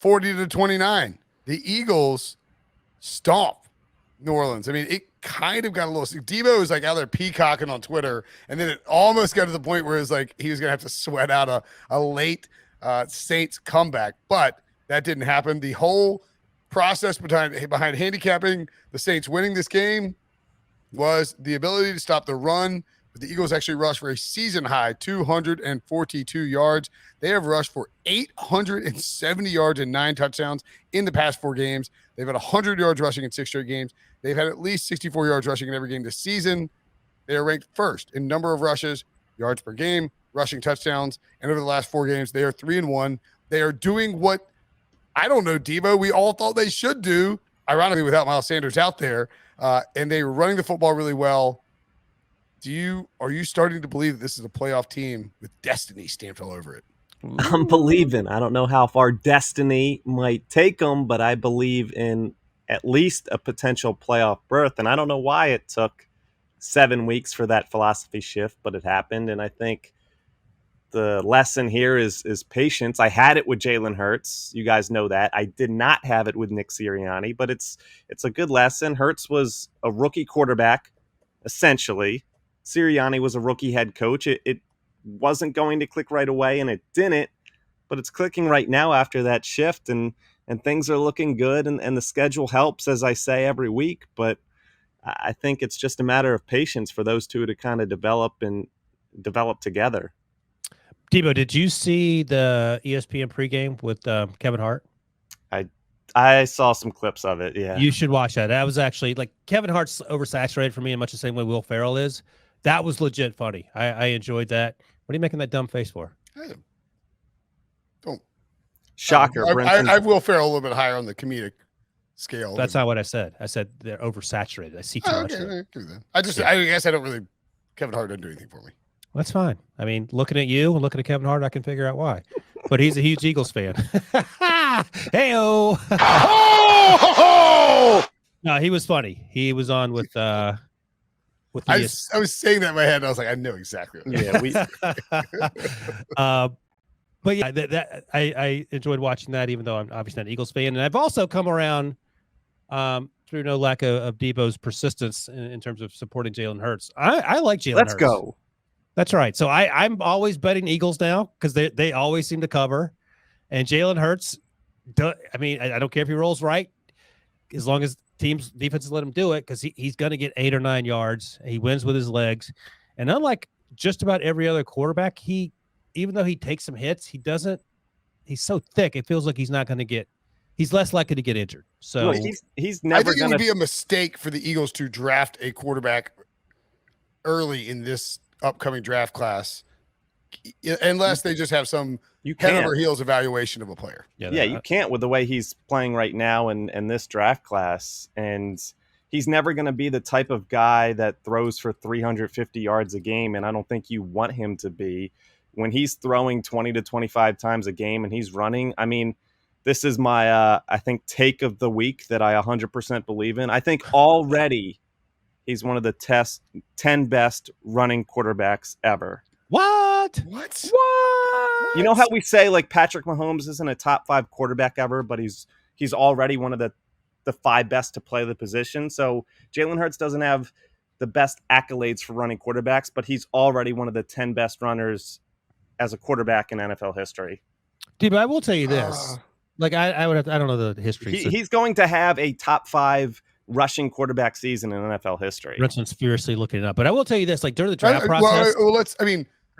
40-29. The Eagles stomp New Orleans. I mean, it kind of got a little. Deebo was like out there peacocking on Twitter, and then it almost got to the point where it was like he was gonna have to sweat out a late Saints comeback, but that didn't happen. The whole process behind handicapping the Saints winning this game was the ability to stop the run. But the Eagles actually rushed for a season high 242 yards. They have rushed for 870 yards and 9 touchdowns in the past 4 games. They've had 100 yards rushing in 6 straight games. They've had at least 64 yards rushing in every game this season. They are ranked first in number of rushes, yards per game, rushing touchdowns. And over the last 4 games, they are 3-1. They are doing what, I don't know, Deebo, we all thought they should do, ironically, without Miles Sanders out there. And they were running the football really well. Are you starting to believe that this is a playoff team with destiny stamped all over it? I'm believing. I don't know how far destiny might take them, but I believe in at least a potential playoff berth. And I don't know why it took 7 weeks for that philosophy shift, but it happened. And I think the lesson here is patience. I had it with Jalen Hurts. You guys know that. I did not have it with Nick Sirianni, but it's a good lesson. Hurts was a rookie quarterback, essentially. Sirianni was a rookie head coach. It wasn't going to click right away, and it didn't, but it's clicking right now after that shift, and things are looking good, and the schedule helps, as I say every week, but I think it's just a matter of patience for those two to kind of develop together. Deebo, did you see the ESPN pregame with Kevin Hart? I saw some clips of it, yeah. You should watch that. That was actually, like, Kevin Hart's oversaturated for me in much the same way Will Ferrell is. That was legit funny. I enjoyed that. What are you making that dumb face for? Don't. Shocker. I Will Ferrell a little bit higher on the comedic scale. That's not what I said. I said they're oversaturated. I see too much of it. I guess I don't really, Kevin Hart doesn't do anything for me. That's fine. I mean, looking at you and looking at Kevin Hart, I can figure out why. But he's a huge Eagles fan. Hey-o! No, he was funny. He was on with I was saying that in my head, and I was like, I know exactly. But yeah, I enjoyed watching that, even though I'm obviously not an Eagles fan. And I've also come around through no lack of Deebo's persistence in terms of supporting Jalen Hurts. I like Jalen Hurts. Let's go. That's right. So I'm always betting Eagles now because they always seem to cover. And Jalen Hurts, I don't care if he rolls right, as long as defenses let him do it, because he's going to get 8 or 9 yards. He wins with his legs. And unlike just about every other quarterback, even though he takes some hits, he's so thick, it feels like he's less likely to get injured. So he's never I think it would be a mistake for the Eagles to draft a quarterback early in this upcoming draft class, unless they just have some head over heels evaluation of a player. Yeah, you can't with the way he's playing right now in this draft class. And he's never going to be the type of guy that throws for 350 yards a game. And I don't think you want him to be. When he's throwing 20 to 25 times a game and he's running, I mean, this is my, I think, take of the week that I 100% believe in. I think already he's one of the 10 best running quarterbacks ever. What? You know how we say, like, Patrick Mahomes isn't a top 5 quarterback ever, but he's already one of the 5 best to play the position. So Jalen Hurts doesn't have the best accolades for running quarterbacks, but he's already one of the 10 best runners as a quarterback in NFL history. Dude, but I will tell you this. Like, I don't know the history. He's going to have a top 5 rushing quarterback season in NFL history. Brinson's furiously looking it up. But I will tell you this, like, during the draft process.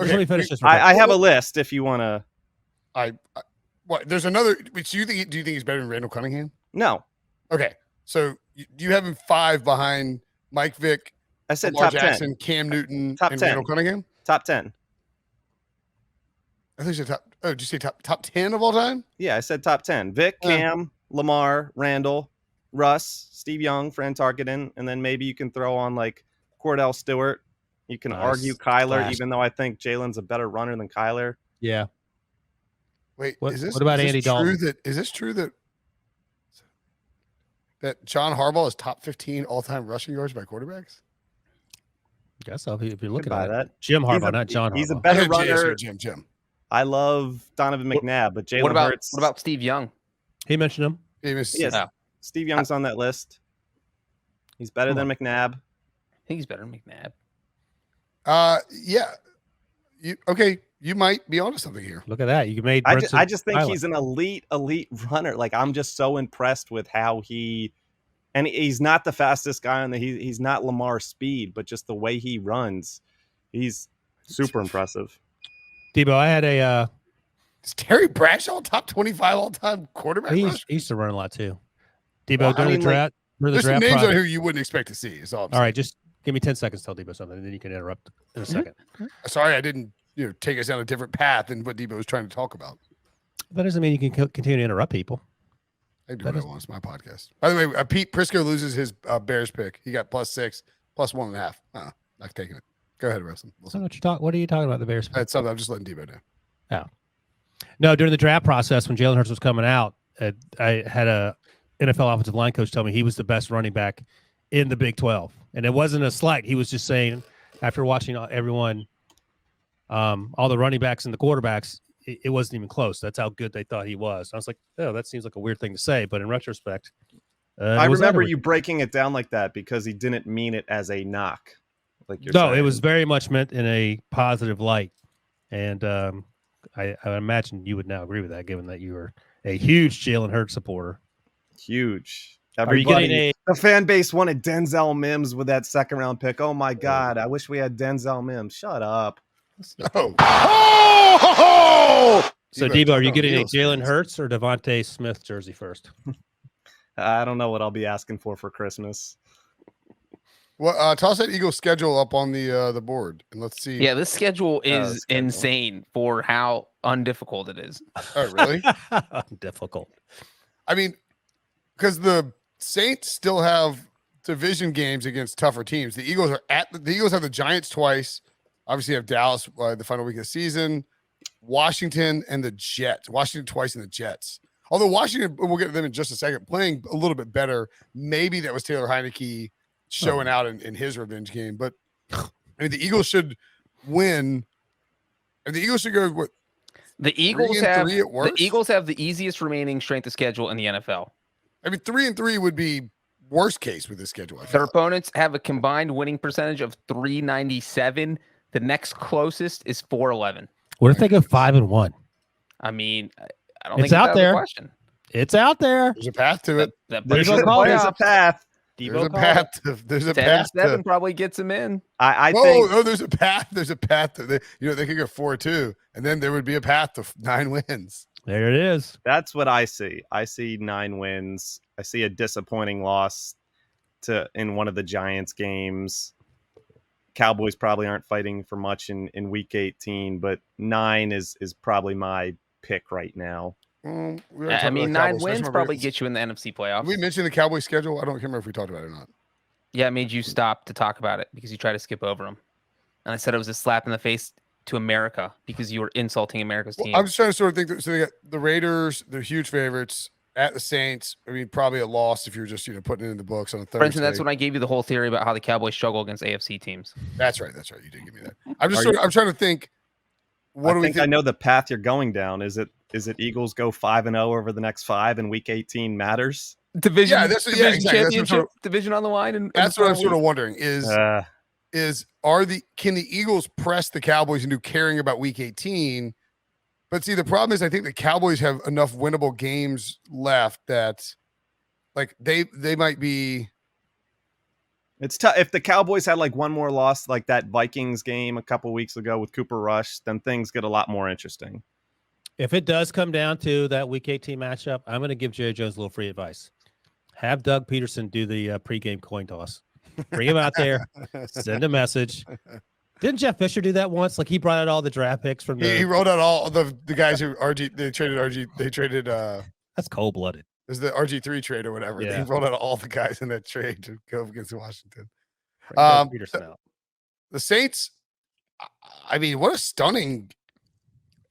Okay. Let me finish this. I have a list if you want to. There's another. Do you think he's better than Randall Cunningham? No. Okay. So do you have him 5 behind Mike Vick? I said Lamar top Jackson, 10. Cam Newton, Top and 10. Randall Cunningham? Top 10. I think you said top. Oh, did you say top 10 of all time? Yeah, I said top 10. Vic, Cam, Lamar, Randall, Russ, Steve Young, Fran Tarkenton, and then maybe you can throw on like Cordell Stewart. You can argue Kyler, even though I think Jalen's a better runner than Kyler. Yeah. Wait, what about Andy Dalton? Is this true that John Harbaugh is top 15 all-time rushing yards by quarterbacks? I guess so. If you're looking at that, Jim Harbaugh, not John Harbaugh. He's a better runner. Jim. I love Donovan McNabb, but Jalen Hurts. What about Steve Young? He mentioned him. Yes, Oh. Steve Young's on that list. He's better than McNabb. I think he's better than McNabb. Yeah. You might be onto something here. Look at that. You made. I just think he's an elite runner. Like, I'm just so impressed with how and he's not the fastest guy he's not Lamar speed, but just the way he runs, he's super impressive. Deebo, I had a. Is Terry Bradshaw top 25 all-time quarterback? He used to run a lot too. Deebo, Well, during the draft. There's some names on here you wouldn't expect to see. All right, just give me 10 seconds to tell Deebo something, and then you can interrupt in a second. Sorry, I didn't take us down a different path than what Deebo was trying to talk about. That doesn't mean you can continue to interrupt people. I do what I want. It's my podcast. By the way, Pete Prisco loses his Bears pick. He got +6, +1.5. Not taking it. Go ahead, Russell. What are you talking about, the Bears pick? That's something. I'm just letting Deebo know. Oh. No, during the draft process, when Jalen Hurts was coming out, I had a NFL offensive line coach tell me he was the best running back in the Big 12. And it wasn't a slight. He was just saying, after watching everyone, all the running backs and the quarterbacks, it wasn't even close. That's how good they thought he was. I was like, oh, that seems like a weird thing to say. But in retrospect, I remember you breaking it down like that because he didn't mean it as a knock. Like you're saying. It was very much meant in a positive light. And I imagine you would now agree with that, given that you were a huge Jalen Hurts supporter. Huge. The fan base wanted Denzel Mims with that second-round pick. Oh, my God. I wish we had Denzel Mims. Shut up. So, Deebo, are you getting a Jalen Hurts or Devontae Smith jersey first? I don't know what I'll be asking for Christmas. Well, toss that Eagles schedule up on the board, and let's see. Yeah, this schedule is insane for how undifficult it is. Oh, really? Difficult. I mean, because the Saints still have division games against tougher teams. The Eagles have the Giants twice. Obviously, have Dallas the final week of the season, Washington, and the Jets. Washington twice and the Jets. Although Washington, we'll get to them in just a second, playing a little bit better. Maybe that was Taylor Heineke showing out in his revenge game. But I mean, the Eagles should win. And the Eagles should go what? The Eagles have the easiest remaining strength of schedule in the NFL. I mean, 3-3 would be worst case with this schedule. Their opponents have a combined winning percentage of 397. The next closest is 411. What if they go 5-1? I mean, I don't it's think out there. Question. It's out there. There's a path to it. There's a path. There's a path. There's a path. 7 probably gets them in. I think. Oh, there's a path. There's a path. They could go 4-2, and then there would be a path to 9 wins. There it is. That's what I see. I see 9 wins. I see a disappointing loss in one of the Giants games. Cowboys probably aren't fighting for much in week 18, but 9 is probably my pick right now. I mean, 9 wins probably get you in the NFC playoffs. Did we mentioned the Cowboys schedule? I don't remember if we talked about it or not. Yeah, it made you stop to talk about it because you tried to skip over them. And I said it was a slap in the face to America because you were insulting America's team. I'm just trying to sort of think. So they got the Raiders, they're huge favorites at the Saints. I mean, probably a loss if you're just putting it in the books on a Thursday. Brinson, that's when I gave you the whole theory about how the Cowboys struggle against AFC teams. That's right. You did give me that. I'm trying to think. What do we think? I know the path you're going down. Is it Eagles go 5-0 over the next 5 and week 18 matters? Division championship, division on the line, and that's what I'm sort of wondering can the Eagles press the Cowboys into caring about week 18? But see, the problem is I think the Cowboys have enough winnable games left that like they might be. It's tough. If the Cowboys had like one more loss, like that Vikings game a couple weeks ago with Cooper Rush, then things get a lot more interesting. If it does come down to that Week 18 matchup, I'm going to give Jerry Jones a little free advice. Have Doug Peterson do the pregame coin toss. Bring him out there. Send a message. Didn't Jeff Fisher do that once? Like he brought out all the draft picks from he wrote out all the guys who they traded. That's cold blooded. It was the RG3 trade or whatever. Yeah. He rolled out all the guys in that trade to go against Washington. The Saints. I mean, what a stunning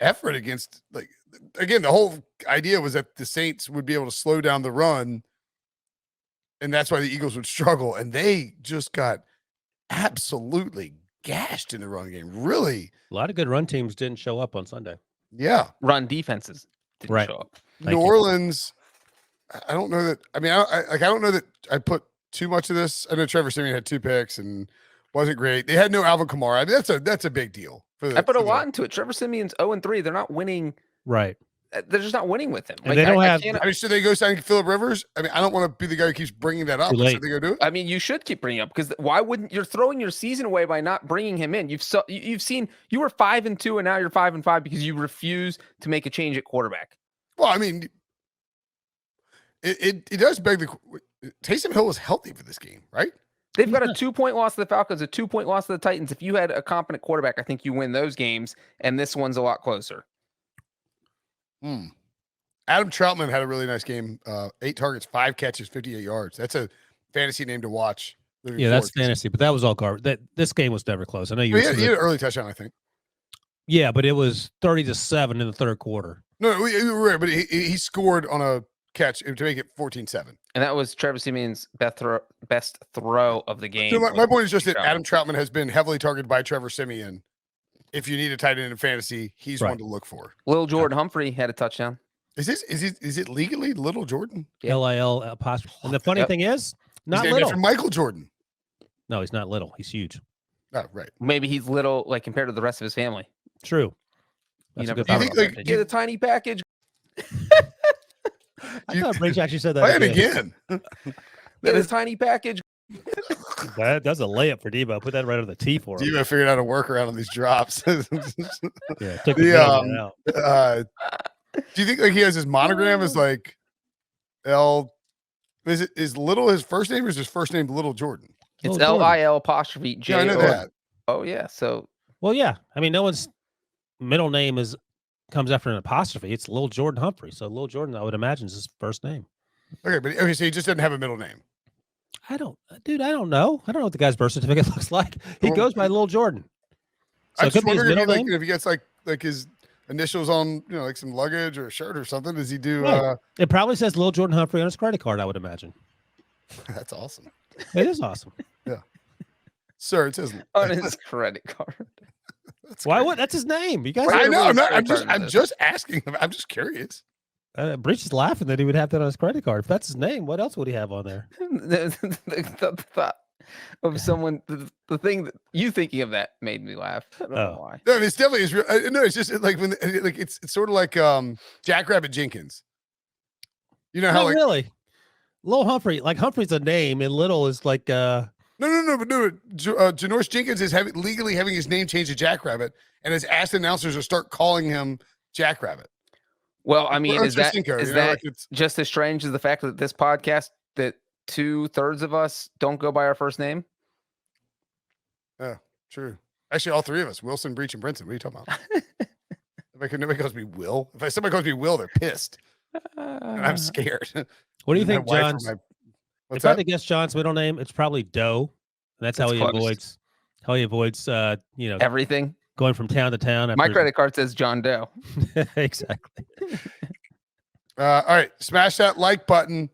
effort against, like, again, the whole idea was that the Saints would be able to slow down the run, and that's why the Eagles would struggle, and they just got absolutely gashed in the run game. Really, a lot of good run teams didn't show up on Sunday. Yeah, run defenses didn't show up. New Orleans I don't know that. I mean, I don't know that I put too much of this. I know Trevor Siemian had 2 picks and wasn't great. They had no Alvin Kamara. I mean, that's a big deal. I put a lot into it. Trevor Simeon's 0-3. They're not winning. Right. They're just not winning with him. And they don't have. I mean, should they go sign Phillip Rivers? I mean, I don't want to be the guy who keeps bringing that up. Should they go do it? I mean, you should keep bringing it up because why wouldn't you're throwing your season away by not bringing him in? You've seen you were 5-2 and now you're 5-5 because you refuse to make a change at quarterback. Well, I mean, it does beg the. Taysom Hill was healthy for this game, right? They've got a 2-point loss to the Falcons, a 2-point loss to the Titans. If you had a competent quarterback, I think you win those games, and this one's a lot closer. Adam Troutman had a really nice game. 8 targets, 5 catches, 58 yards. That's a fantasy name to watch. Yeah, that's fantasy, but that was all garbage. This game was never close. I know you. He had an early touchdown, I think. Yeah, but it was 30-7 in the third quarter. No, right, but he scored on a catch to make it 14-7. And that was Trevor Simeon's best throw of the game. So my point is just that Adam Troutman has been heavily targeted by Trevor Siemian. If you need a tight end in fantasy, he's one to look for. Little Jordan Humphrey had a touchdown. Is it legally Little Jordan? Yeah. LIL apostrophe. And the funny thing is, not he's little. After Michael Jordan. No, he's not little. He's huge. Oh, right. Maybe he's little, like compared to the rest of his family. True. That's a good point. Like, get a tiny package. I thought Breech actually said that. Play it again. Get a tiny package. That's a layup for Deebo. Put that right on the tee for him. Deebo figured out a workaround on these drops. Yeah, took the out. Do you think like he has his monogram as like L? Is Little his first name or is his first name Little Jordan? It's LIL apostrophe J. Yeah, I know that. Oh yeah. So well, yeah. I mean, no one's middle name comes after an apostrophe. It's Little Jordan Humphrey. So Little Jordan, I would imagine, is his first name. Okay, so he just doesn't have a middle name. I don't know. I don't know what the guy's birth certificate looks like. He goes by Little Jordan. So I'm just wondering if he gets like his initials on, like some luggage or a shirt or something. Does he do? Right. It probably says Little Jordan Humphrey on his credit card, I would imagine. That's awesome. It is awesome. Yeah, sir, it says on his credit card. Why? What? That's his name. You guys. I know. I'm just asking. I'm just curious. Breech is laughing that he would have that on his credit card. If that's his name, what else would he have on there? the thought of someone, the thing that you thinking of that made me laugh. I don't know why. No, I mean, it's definitely is real. No, it's just like when it's sort of like Jackrabbit Jenkins. You know how Not really Little Humphrey, like Humphrey's a name and Little is like No, but Janoris Jenkins is legally having his name changed to Jackrabbit and has asked announcers to start calling him Jackrabbit. Well, I mean, is that like just as strange as the fact that this podcast, that 2/3 of us don't go by our first name? Yeah, true. Actually, all 3 of us, Wilson, Breech, and Brinson. What are you talking about? Nobody calls me Will. If somebody calls me Will, they're pissed. And I'm scared. What do you think, John? What's if I had to guess John's middle name, it's probably Doe. And that's how he avoids everything. Going from town to town. My credit card says John Doe. Exactly. All right. Smash that like button.